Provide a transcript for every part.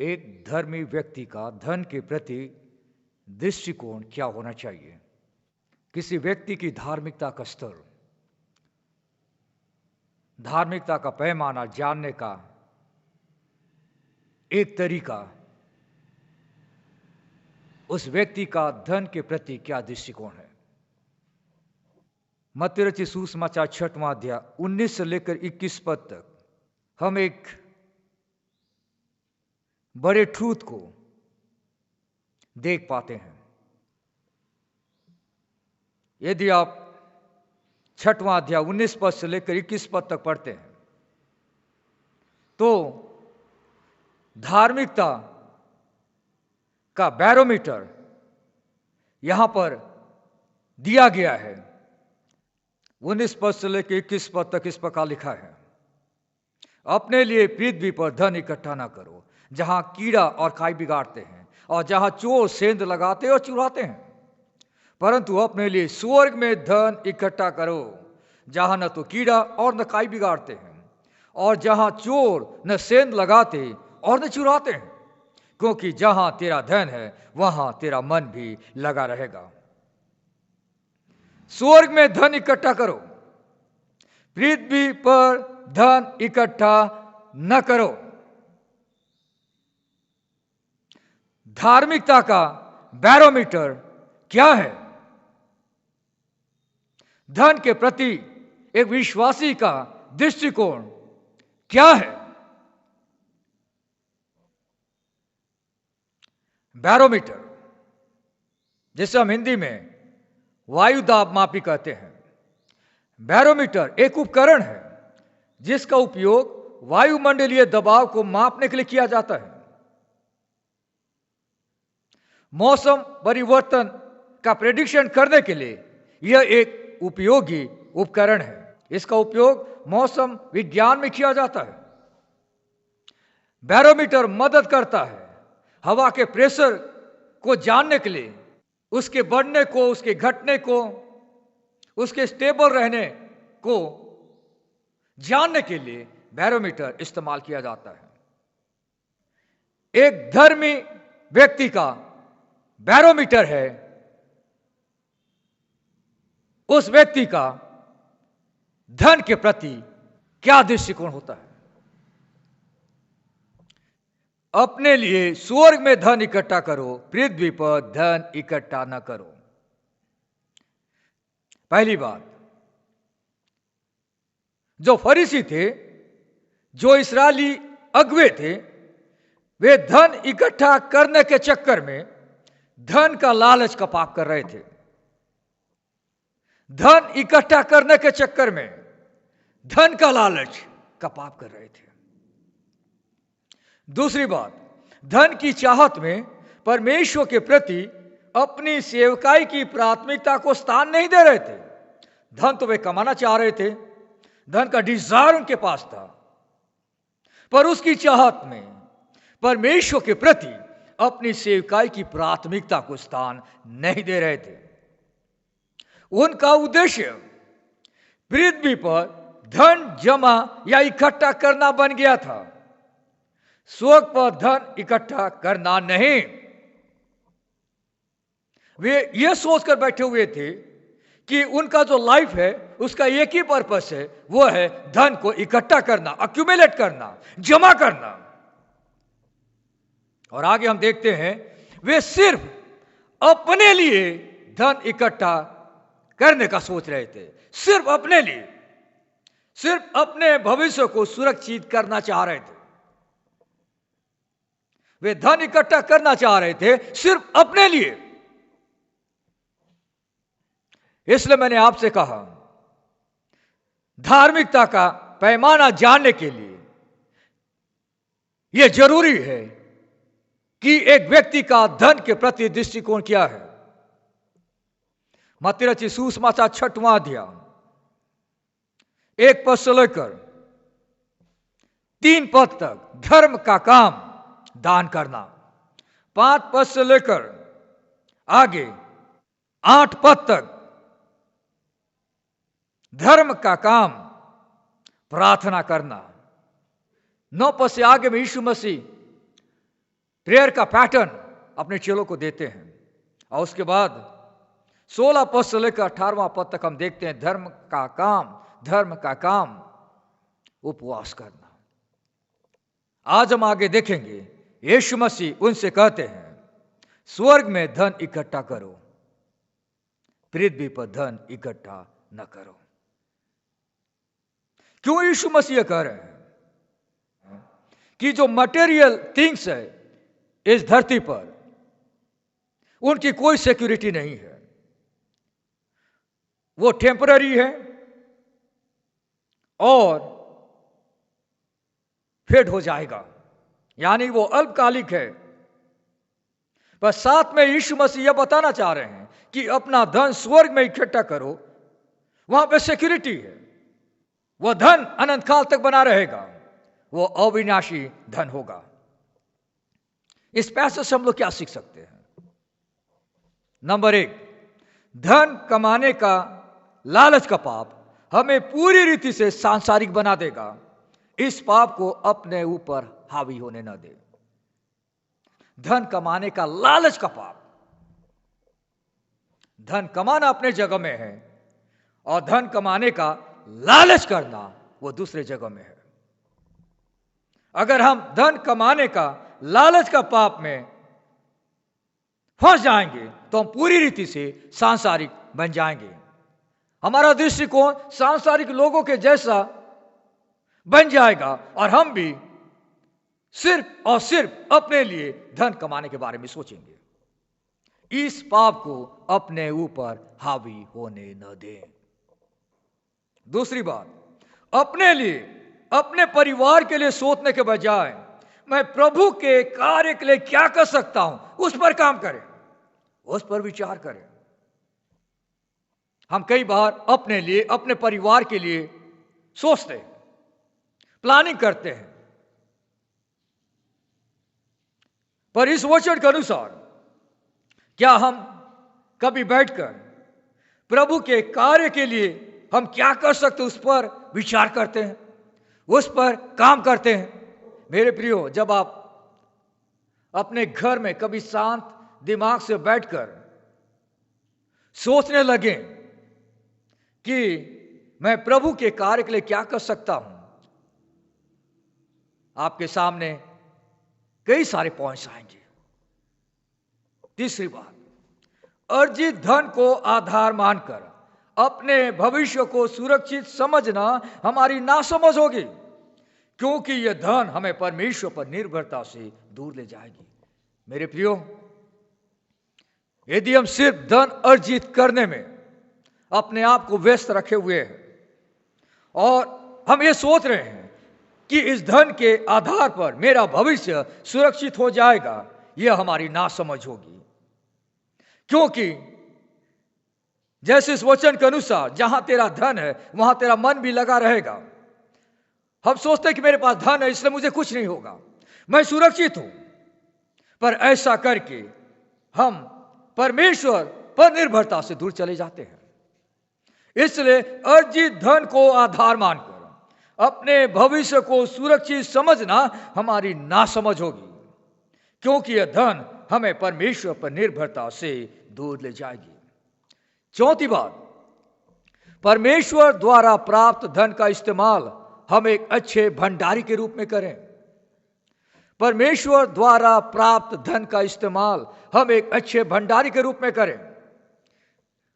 एक धर्मी व्यक्ति का धन के प्रति दृष्टिकोण क्या होना चाहिए? किसी व्यक्ति की धार्मिकता का स्तर, धार्मिकता का पैमाना जानने का एक तरीका उस व्यक्ति का धन के प्रति क्या दृष्टिकोण है। मत्ती रचित सुसमाचार 6वां अध्याय 19 से लेकर 21 पद तक हम एक बड़े ट्रूथ को देख पाते हैं। यदि आप 6वां अध्याय 19 पद से लेकर 21 पद तक पढ़ते हैं तो धार्मिकता का बैरोमीटर यहां पर दिया गया है। 19 पद से लेकर 21 पद तक इस प्रकार लिखा है, अपने लिए पृथ्वी पर धन इकट्ठा ना करो, जहां कीड़ा और काई बिगाड़ते हैं और जहां चोर सेंध लगाते और चुराते हैं, परंतु अपने लिए स्वर्ग में धन इकट्ठा करो, जहां न तो कीड़ा और न काई बिगाड़ते हैं और जहां चोर न सेंध लगाते और न चुराते हैं, क्योंकि जहां तेरा धन है वहां तेरा मन भी लगा रहेगा। स्वर्ग में धन इकट्ठा करो, पृथ्वी पर धन इकट्ठा न करो। धार्मिकता का बैरोमीटर क्या है? धन के प्रति एक विश्वासी का दृष्टिकोण क्या है? बैरोमीटर, जिसे हम हिंदी में वायु दाब मापी कहते हैं। बैरोमीटर एक उपकरण है जिसका उपयोग वायुमंडलीय दबाव को मापने के लिए किया जाता है। मौसम परिवर्तन का प्रेडिक्शन करने के लिए यह एक उपयोगी उपकरण है। इसका उपयोग मौसम विज्ञान में किया जाता है। बैरोमीटर मदद करता है हवा के प्रेशर को जानने के लिए, उसके बढ़ने को, उसके घटने को, उसके स्टेबल रहने को जानने के लिए बैरोमीटर इस्तेमाल किया जाता है। एक धर्मी व्यक्ति का बैरोमीटर है उस व्यक्ति का धन के प्रति क्या दृष्टिकोण होता है। अपने लिए स्वर्ग में धन इकट्ठा करो, पृथ्वी पर धन इकट्ठा न करो। पहली बात, जो फरीसी थे, जो इस्राएली अगुवे थे, वे धन इकट्ठा करने के चक्कर में धन का लालच का पाप कर रहे थे। धन इकट्ठा करने के चक्कर में धन का लालच का पाप कर रहे थे। दूसरी बात, धन की चाहत में परमेश्वर के प्रति अपनी सेवकाई की प्राथमिकता को स्थान नहीं दे रहे थे। धन तो वे कमाना चाह रहे थे, धन का डिजायर उनके पास था, पर उसकी चाहत में परमेश्वर के प्रति अपनी सेवकाई की प्राथमिकता को स्थान नहीं दे रहे थे। उनका उद्देश्य पृथ्वी पर धन जमा या इकट्ठा करना बन गया था, स्वर्ग पर धन इकट्ठा करना नहीं। वे यह सोचकर बैठे हुए थे कि उनका जो लाइफ है उसका एक ही पर्पस है, वो है धन को इकट्ठा करना, अक्यूमुलेट करना, जमा करना। और आगे हम देखते हैं वे सिर्फ अपने लिए धन इकट्ठा करने का सोच रहे थे, सिर्फ अपने लिए, सिर्फ अपने भविष्य को सुरक्षित करना चाह रहे थे। वे धन इकट्ठा करना चाह रहे थे सिर्फ अपने लिए। इसलिए मैंने आपसे कहा, धार्मिकता का पैमाना जानने के लिए यह जरूरी है कि एक व्यक्ति का धन के प्रति दृष्टिकोण क्या है। मत्ती रचित सुसमाचार 6वां अध्याय 1 पद से लेकर 3 पद तक धर्म का काम दान करना, 5 पद से लेकर आगे 8 पद तक धर्म का काम प्रार्थना करना, 9 पद से आगे में यीशु मसीह प्रेयर का पैटर्न अपने चेलों को देते हैं। और उसके बाद 16 पद से लेकर 18वां पद तक हम देखते हैं धर्म का काम उपवास करना। आज हम आगे देखेंगे यीशु मसीह उनसे कहते हैं स्वर्ग में धन इकट्ठा करो, पृथ्वी पर धन इकट्ठा न करो। क्यों यीशु मसीह कह रहे हैं कि जो मटेरियल थिंग्स है इस धरती पर उनकी कोई सिक्योरिटी नहीं है, वो टेम्पररी है और फेड हो जाएगा, यानी वो अल्पकालिक है। पर साथ में यीशु मसीह यह बताना चाह रहे हैं कि अपना धन स्वर्ग में इकट्ठा करो, वहां पे सिक्योरिटी है, वह धन अनंत काल तक बना रहेगा, वो अविनाशी धन होगा। इस पैसे से हम लोग क्या सीख सकते हैं? नंबर 1, धन कमाने का लालच का पाप हमें पूरी रीति से सांसारिक बना देगा। इस पाप को अपने ऊपर हावी होने न दे। धन कमाने का लालच का पाप, धन कमाना अपने जगह में है और धन कमाने का लालच करना वो दूसरे जगह में है। अगर हम धन कमाने का लालच का पाप में फंस जाएंगे तो हम पूरी रीति से सांसारिक बन जाएंगे। हमारा दृष्टिकोण सांसारिक लोगों के जैसा बन जाएगा और हम भी सिर्फ और सिर्फ अपने लिए धन कमाने के बारे में सोचेंगे। इस पाप को अपने ऊपर हावी होने न दें। दूसरी बात, अपने लिए, अपने परिवार के लिए सोचने के बजाय मैं प्रभु के कार्य के लिए क्या कर सकता हूं, उस पर काम करें, उस पर विचार करें। हम कई बार अपने लिए, अपने परिवार के लिए सोचते हैं, प्लानिंग करते हैं, पर इस वचन के अनुसार क्या हम कभी बैठकर प्रभु के कार्य के लिए हम क्या कर सकते उस पर विचार करते हैं, उस पर काम करते हैं? मेरे प्रियो, जब आप अपने घर में कभी शांत दिमाग से बैठकर सोचने लगे कि मैं प्रभु के कार्य के लिए क्या कर सकता हूं, आपके सामने कई सारे पॉइंट्स आएंगे। तीसरी बात, अर्जित धन को आधार मानकर अपने भविष्य को सुरक्षित समझना हमारी नासमझ होगी, क्योंकि यह धन हमें परमेश्वर पर निर्भरता से दूर ले जाएगी। मेरे प्रियो, यदि हम सिर्फ धन अर्जित करने में अपने आप को व्यस्त रखे हुए हैं और हम ये सोच रहे हैं कि इस धन के आधार पर मेरा भविष्य सुरक्षित हो जाएगा, यह हमारी नासमझ होगी। क्योंकि जैसे इस वचन के अनुसार जहां तेरा धन है वहां तेरा मन भी लगा रहेगा। हम सोचते हैं कि मेरे पास धन है इसलिए मुझे कुछ नहीं होगा, मैं सुरक्षित हूं, पर ऐसा करके हम परमेश्वर पर निर्भरता से दूर चले जाते हैं। इसलिए अर्जित धन को आधार मानकर अपने भविष्य को सुरक्षित समझना हमारी नासमझ होगी, क्योंकि यह धन हमें परमेश्वर पर निर्भरता से दूर ले जाएगी। चौथी बात, परमेश्वर द्वारा प्राप्त धन का इस्तेमाल हम एक अच्छे भंडारी के रूप में करें। परमेश्वर द्वारा प्राप्त धन का इस्तेमाल हम एक अच्छे भंडारी के रूप में करें।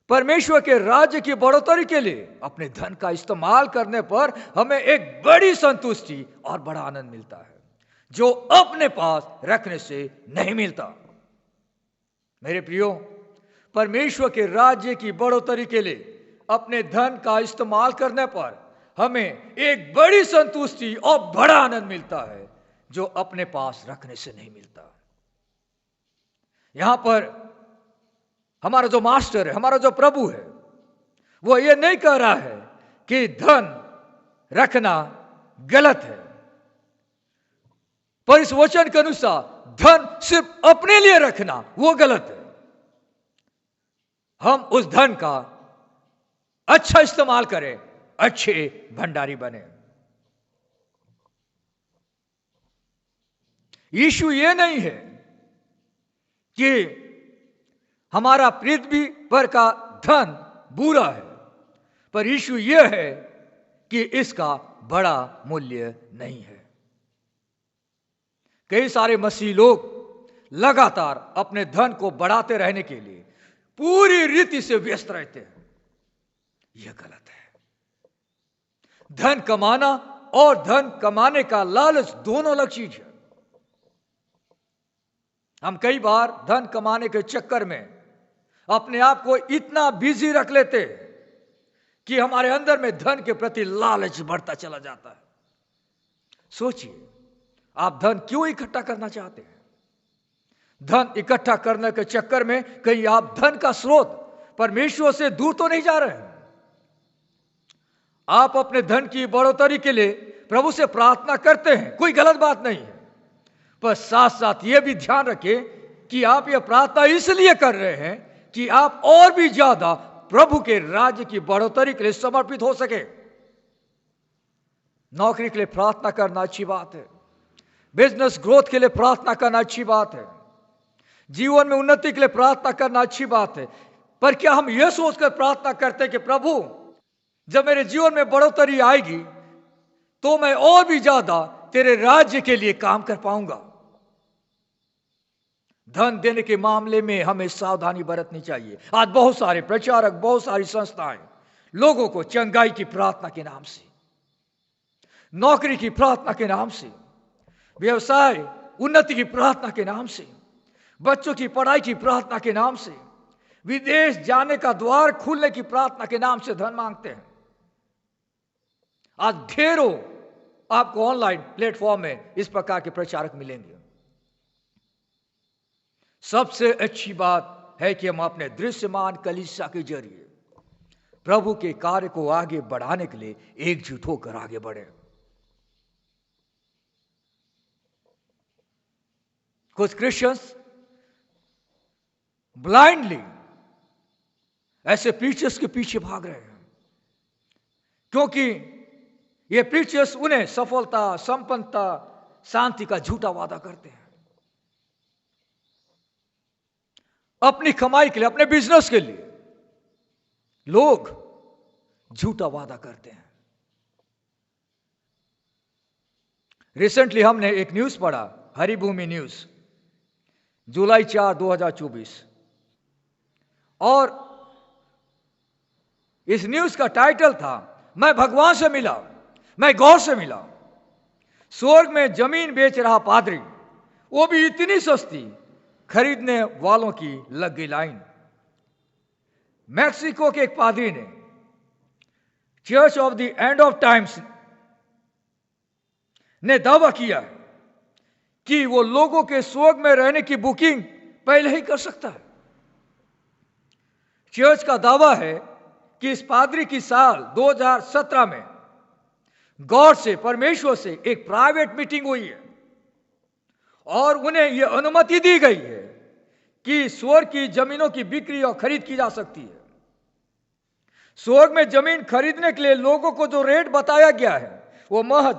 परमेश्वर के राज्य की बढ़ोतरी के लिए अपने धन का इस्तेमाल करने पर हमें एक बड़ी संतुष्टि और बड़ा आनंद मिलता है, जो अपने पास रखने से नहीं मिलता। मेरे प्रियो, परमेश्वर के राज्य की बढ़ोतरी के लिए अपने धन का इस्तेमाल करने पर हमें एक बड़ी संतुष्टि और बड़ा आनंद मिलता है, जो अपने पास रखने से नहीं मिलता। यहां पर हमारा जो मास्टर है, हमारा जो प्रभु है, वो ये नहीं कह रहा है कि धन रखना गलत है, पर इस वचन के अनुसार धन सिर्फ अपने लिए रखना वो गलत है। हम उस धन का अच्छा इस्तेमाल करें, अच्छे भंडारी बने। यीशु ये नहीं है कि हमारा पृथ्वी पर का धन बुरा है, पर इश्यू यह है कि इसका बड़ा मूल्य नहीं है। कई सारे मसीह लोग लगातार अपने धन को बढ़ाते रहने के लिए पूरी रीति से व्यस्त रहते हैं। यह गलत है। धन कमाना और धन कमाने का लालच दोनों अलग चीज है। हम कई बार धन कमाने के चक्कर में अपने आप को इतना बिजी रख लेते हैं कि हमारे अंदर में धन के प्रति लालच बढ़ता चला जाता है। सोचिए, आप धन क्यों इकट्ठा करना चाहते हैं? धन इकट्ठा करने के चक्कर में कहीं आप धन का स्रोत परमेश्वर से दूर तो नहीं जा रहे हैं? आप अपने धन की बढ़ोतरी के लिए प्रभु से प्रार्थना करते हैं, कोई गलत बात नहीं है, पर साथ साथ यह भी ध्यान रखें कि आप यह प्रार्थना इसलिए कर रहे हैं कि आप और भी ज्यादा प्रभु के राज्य की बढ़ोतरी के लिए समर्पित हो सके। नौकरी के लिए प्रार्थना करना अच्छी बात है, बिजनेस ग्रोथ के लिए प्रार्थना करना अच्छी बात है, जीवन में उन्नति के लिए प्रार्थना करना अच्छी बात है, पर क्या हम यह सोचकर प्रार्थना करते हैं कि प्रभु जब मेरे जीवन में बढ़ोतरी आएगी तो मैं और भी ज्यादा तेरे राज्य के लिए काम कर पाऊंगा? धन देने के मामले में हमें सावधानी बरतनी चाहिए। आज बहुत सारे प्रचारक, बहुत सारी संस्थाएं लोगों को चंगाई की प्रार्थना के नाम से, नौकरी की प्रार्थना के नाम से, व्यवसाय उन्नति की प्रार्थना के नाम से, बच्चों की पढ़ाई की प्रार्थना के नाम से, विदेश जाने का द्वार खुलने की प्रार्थना के नाम से धन मांगते हैं। आज ढेरों आपको ऑनलाइन प्लेटफॉर्म में इस प्रकार के प्रचारक मिलेंगे। सबसे अच्छी बात है कि हम अपने दृश्यमान कलीसिया के जरिए प्रभु के कार्य को आगे बढ़ाने के लिए एकजुट होकर आगे बढ़े। कुछ क्रिश्चियंस ब्लाइंडली ऐसे प्रीचर्स के पीछे भाग रहे हैं, क्योंकि ये प्रीचर्स उन्हें सफलता, संपन्नता, शांति का झूठा वादा करते हैं। अपनी कमाई के लिए, अपने बिजनेस के लिए लोग झूठा वादा करते हैं। रिसेंटली हमने एक न्यूज पढ़ा, हरिभूमि न्यूज, जुलाई 4, 2024, और इस न्यूज का टाइटल था, मैं भगवान से मिला, मैं गौर से मिला। स्वर्ग में जमीन बेच रहा पादरी, वो भी इतनी सस्ती, खरीदने वालों की लग गई लाइन। मैक्सिको के एक पादरी ने church of the end of times ने दावा किया कि वो लोगों के स्वर्ग में रहने की बुकिंग पहले ही कर सकता है। चर्च का दावा है कि इस पादरी की साल 2017 में गॉड से, परमेश्वर से एक प्राइवेट मीटिंग हुई है और उन्हें यह अनुमति दी गई है कि स्वर्ग की जमीनों की बिक्री और खरीद की जा सकती है। स्वर्ग में जमीन खरीदने के लिए लोगों को जो रेट बताया गया है वो महज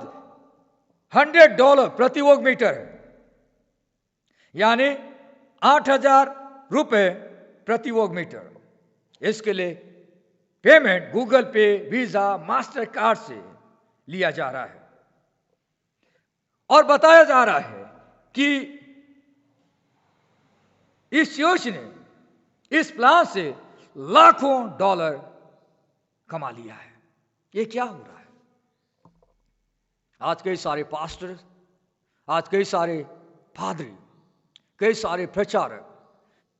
$100 प्रति वर्ग मीटर है, यानी 8,000 रुपए प्रति वर्ग मीटर। इसके लिए पेमेंट गूगल पे, वीजा, मास्टर कार्ड से लिया जा रहा है और बताया जा रहा है कि इस चर्च ने इस प्लान से लाखों डॉलर कमा लिया है। ये क्या हो रहा है? आज कई सारे पास्टर, आज कई सारे पादरी, कई सारे प्रचारक,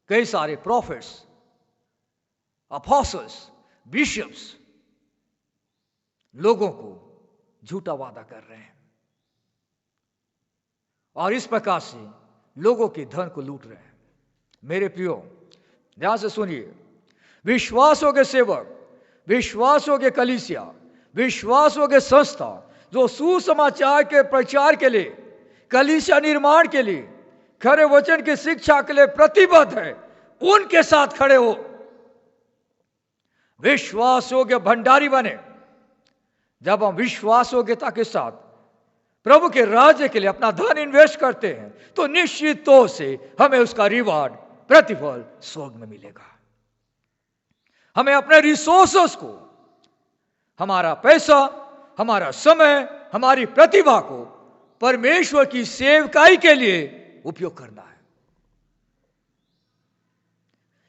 कई सारे प्रॉफिट्स, अपोस्टल्स, बिशप्स लोगों को झूठा वादा कर रहे हैं और इस प्रकार से लोगों के धन को लूट रहे हैं। मेरे प्रियो, ध्यान से सुनिए, विश्वासों के सेवक, विश्वासों के कलीसिया, विश्वासों के संस्था जो सुसमाचार के प्रचार के लिए, कलीसिया निर्माण के लिए, खरे वचन की शिक्षा के लिए प्रतिबद्ध है, उनके साथ खड़े हो। विश्वास योग्य भंडारी बने। जब हम विश्वास योग्यता के साथ प्रभु के राज्य के लिए अपना धन इन्वेस्ट करते हैं तो निश्चित तौर से हमें उसका रिवार्ड प्रतिफल स्वर्ग में मिलेगा। हमें अपने रिसोर्सेस को, हमारा पैसा, हमारा समय, हमारी प्रतिभा को परमेश्वर की सेवकाई के लिए उपयोग करना है।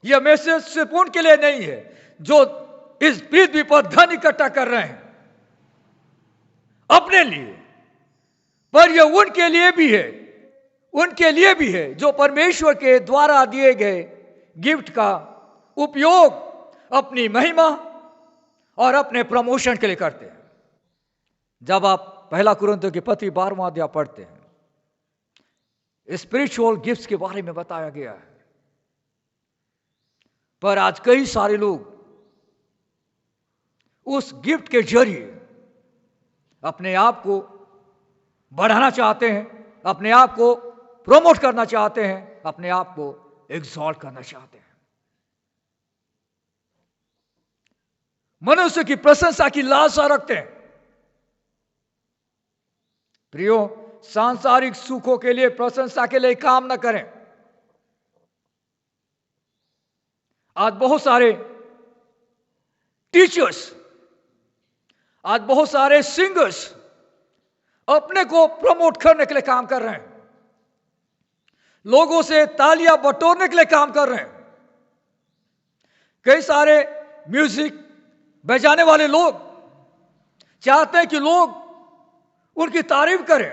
यह मैसेज सिर्फ उनके लिए नहीं है जो इस पृथ्वी पर धन इकट्ठा कर रहे हैं अपने लिए, पर यह उनके लिए भी है, उनके लिए भी है जो परमेश्वर के द्वारा दिए गए गिफ्ट का उपयोग अपनी महिमा और अपने प्रमोशन के लिए करते हैं। जब आप पहला कुरिन्थियों की पत्री 12वां अध्याय पढ़ते हैं, स्पिरिचुअल गिफ्ट्स के बारे में बताया गया है। पर आज कई सारे लोग उस गिफ्ट के जरिए अपने आप को बढ़ाना चाहते हैं, अपने आप को प्रमोट करना चाहते हैं, अपने आप को एग्जॉल्ट करना चाहते हैं, मनुष्य की प्रशंसा की लालसा रखते हैं। प्रियो, सांसारिक सुखों के लिए, प्रशंसा के लिए काम न करें। आज बहुत सारे टीचर्स, आज बहुत सारे सिंगर्स अपने को प्रमोट करने के लिए काम कर रहे हैं, लोगों से तालियां बटोरने के लिए काम कर रहे हैं। कई सारे म्यूजिक बजाने वाले लोग चाहते हैं कि लोग उनकी तारीफ करें,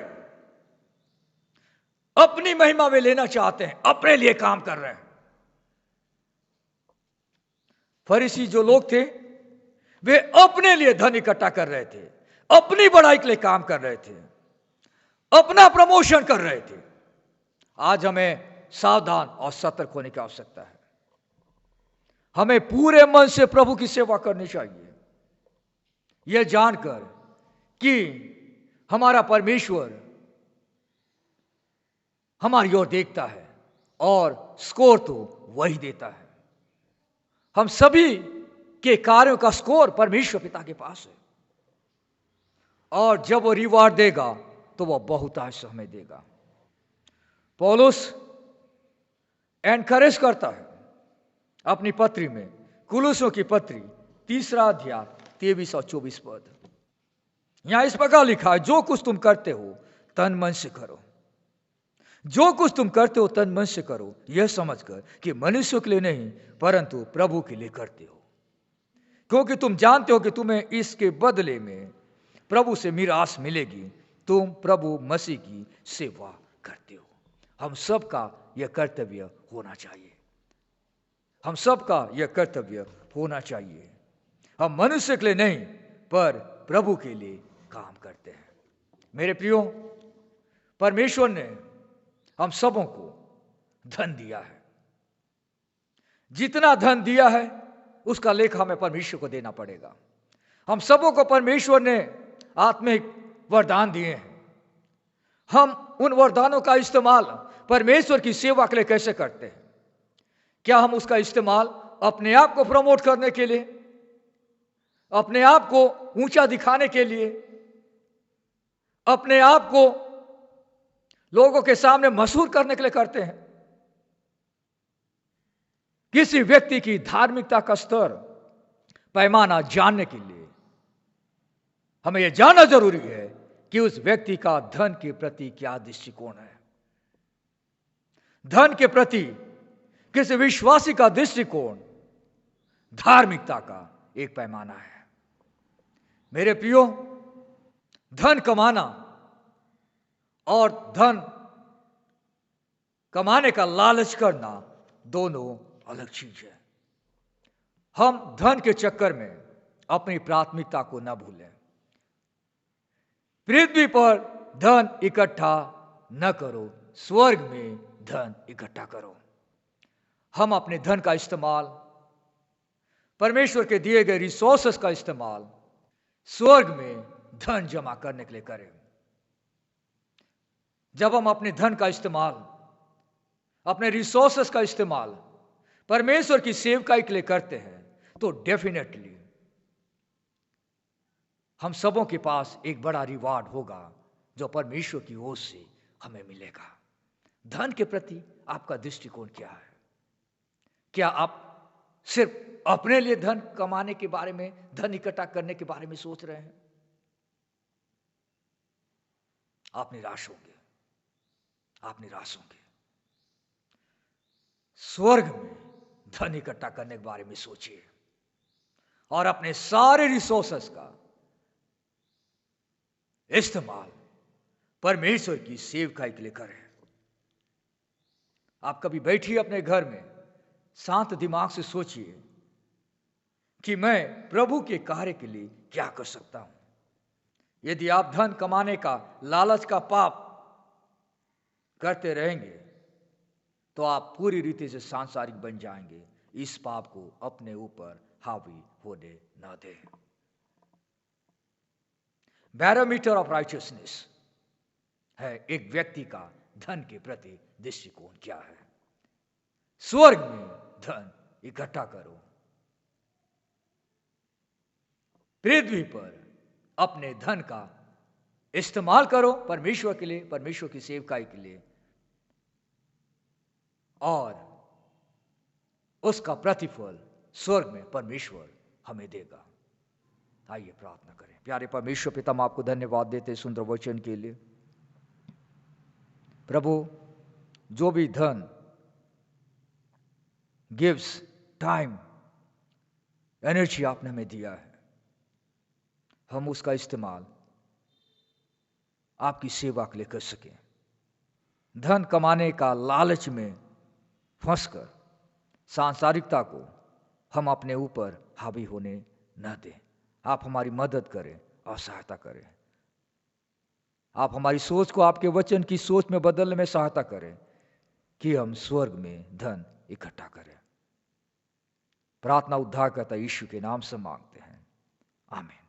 अपनी महिमा में लेना चाहते हैं, अपने लिए काम कर रहे हैं। फरीसी जो लोग थे वे अपने लिए धन इकट्ठा कर रहे थे, अपनी बढ़ाई के लिए काम कर रहे थे, अपना प्रमोशन कर रहे थे। आज हमें सावधान और सतर्क होने की आवश्यकता है। हमें पूरे मन से प्रभु की सेवा करनी चाहिए, यह जानकर कि हमारा परमेश्वर हमारी ओर देखता है और स्कोर तो वही देता है। हम सभी के कार्यों का स्कोर परमेश्वर पिता के पास है, और जब वो रिवार्ड देगा तो वह बहुतायत से हमें देगा। पौलुस एनकरेज करता है अपनी पत्री में, कुलुसियों की पत्री 3 अध्याय 23 और 24 पद। यहां इस प्रकार लिखा है, जो कुछ तुम करते हो तन मन से करो, जो कुछ तुम करते हो तन मन से करो, यह समझकर कि मनुष्यों के लिए नहीं परंतु प्रभु के लिए करते हो, क्योंकि तुम जानते हो कि तुम्हें इसके बदले में प्रभु से मिरास मिलेगी। तुम प्रभु मसीह की सेवा करते हो। हम सबका यह कर्तव्य होना चाहिए, हम सबका यह कर्तव्य होना चाहिए। हम मनुष्य के लिए नहीं पर प्रभु के लिए काम करते हैं। मेरे प्रियो, परमेश्वर ने हम सबों को धन दिया है। जितना धन दिया है उसका लेखा हमें परमेश्वर को देना पड़ेगा। हम सबों को परमेश्वर ने आत्मिक वरदान दिए हैं। हम उन वरदानों का इस्तेमाल परमेश्वर की सेवा के लिए कैसे करते हैं? क्या हम उसका इस्तेमाल अपने आप को प्रमोट करने के लिए, अपने आप को ऊंचा दिखाने के लिए, अपने आप को लोगों के सामने मशहूर करने के लिए करते हैं? किसी व्यक्ति की धार्मिकता का स्तर, पैमाना जानने के लिए हमें यह जानना जरूरी है कि उस व्यक्ति का धन के प्रति क्या दृष्टिकोण है। धन के प्रति किसी विश्वासी का दृष्टिकोण धार्मिकता का एक पैमाना है। मेरे प्रियो, धन कमाना और धन कमाने का लालच करना दोनों अलग चीज है। हम धन के चक्कर में अपनी प्राथमिकता को न भूलें। पृथ्वी पर धन इकट्ठा न करो, स्वर्ग में धन इकट्ठा करो। हम अपने धन का इस्तेमाल, परमेश्वर के दिए गए रिसोर्सेस का इस्तेमाल स्वर्ग में धन जमा करने के लिए करें। जब हम अपने धन का इस्तेमाल, अपने रिसोर्सेस का इस्तेमाल परमेश्वर की सेवकाई के लिए करते हैं तो डेफिनेटली हम सबों के पास एक बड़ा रिवार्ड होगा जो परमेश्वर की ओर से हमें मिलेगा। धन के प्रति आपका दृष्टिकोण क्या है? क्या आप सिर्फ अपने लिए धन कमाने के बारे में, धन इकट्ठा करने के बारे में सोच रहे हैं? आप निराश होंगे, आप निराश होंगे। स्वर्ग में धन इकट्ठा करने के बारे में सोचिए और अपने सारे रिसोर्सेस का इस्तेमाल परमेश्वर की सेवकाई के लिए करें। आप कभी बैठिए अपने घर में, शांत दिमाग से सोचिए कि मैं प्रभु के कार्य के लिए क्या कर सकता हूं। यदि आप धन कमाने का, लालच का पाप करते रहेंगे तो आप पूरी रीति से सांसारिक बन जाएंगे। इस पाप को अपने ऊपर हावी होने न दें। बैरोमीटर ऑफ राइचियसनेस है एक व्यक्ति का धन के प्रति दृष्टिकोण क्या है। स्वर्ग में धन इकट्ठा करो, पृथ्वी पर अपने धन का इस्तेमाल करो परमेश्वर के लिए, परमेश्वर की सेवकाई के लिए, और उसका प्रतिफल स्वर्ग में परमेश्वर हमें देगा। आइए प्रार्थना करें। प्यारे परमेश्वर पिता, हम आपको धन्यवाद देते सुंदर वचन के लिए। प्रभु, जो भी धन गिव्स टाइम, एनर्जी आपने हमें दिया है, हम उसका इस्तेमाल आपकी सेवा के लिए कर सकें। धन कमाने का लालच में फंसकर सांसारिकता को हम अपने ऊपर हावी होने न दें। आप हमारी मदद करें और सहायता करें। आप हमारी सोच को आपके वचन की सोच में बदलने में सहायता करें कि हम स्वर्ग में धन इकट्ठा करें। प्रार्थना उद्धारकर्ता यीशु के नाम से मांगते हैं, आमीन।